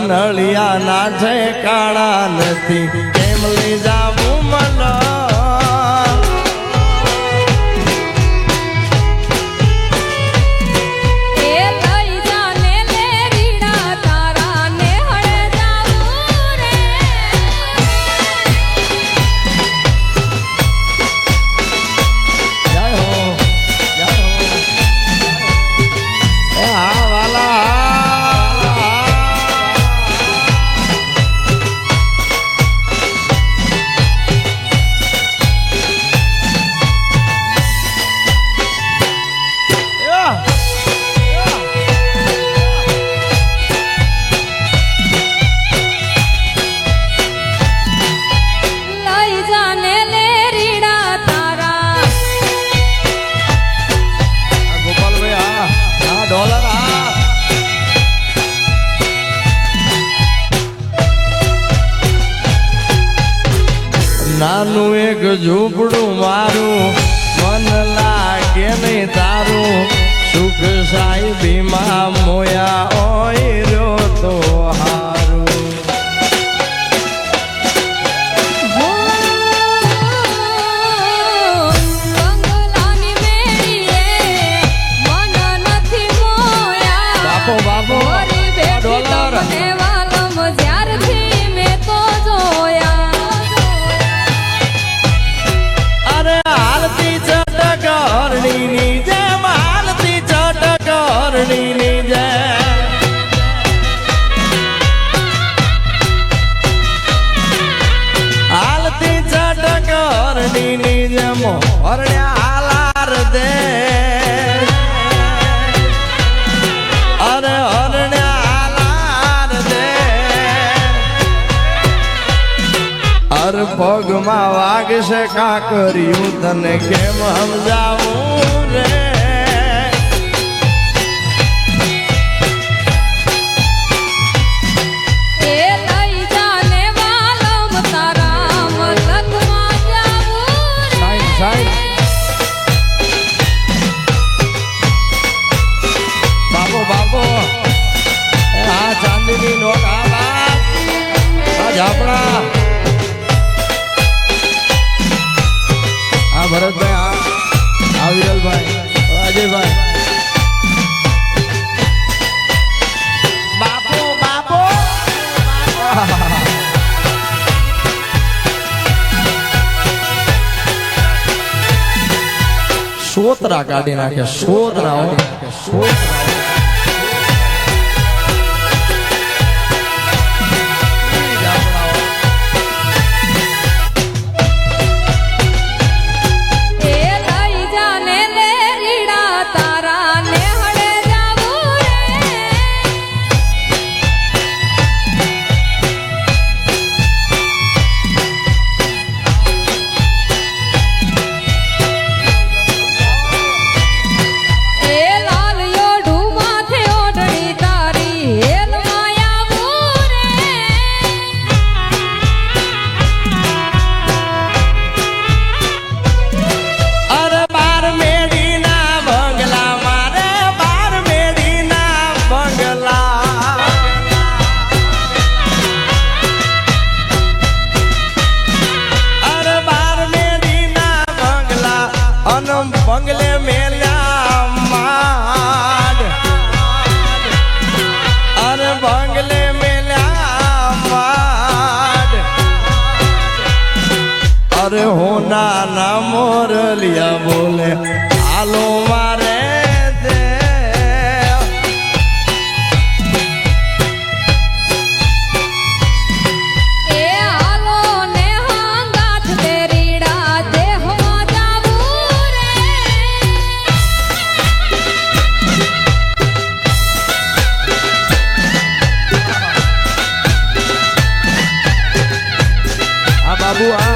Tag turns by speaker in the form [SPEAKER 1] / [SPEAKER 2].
[SPEAKER 1] નળિયા ના ઠેકાણા નથી કેમ લઈ જાવું મને નાનું એક ઝૂંપડું મારું મન લાગે નહીં તારું સુખ સાહેબીમાં મોયા ઓય રહ્યો તો હારું બાપો બાપો ડોલર હરણીની જેમ હાલતી ચટક હરણીની જેમ હાલતી ચટક હરણીની જેમ હરણ્યા હાલાર દે અરે હરણ્યા હાલાર દે અર પગમાં વાગશે કાકર્યું તને કેમ સમજાવું રે બાબો બાબો આ ચાંદીની નોટ આ ઝાપડા ભરતભાઈ આ વિરલભાઈ અજયભાઈ બાપો બાપો સોતરા કાઢી નાખ્યા સોતરા બંગલે મેલ્યા માડ અરે બંગલે મેલ્યા માડ અરે હોના ના મોરલિયા બોલે હાલો મારે બાબુ આ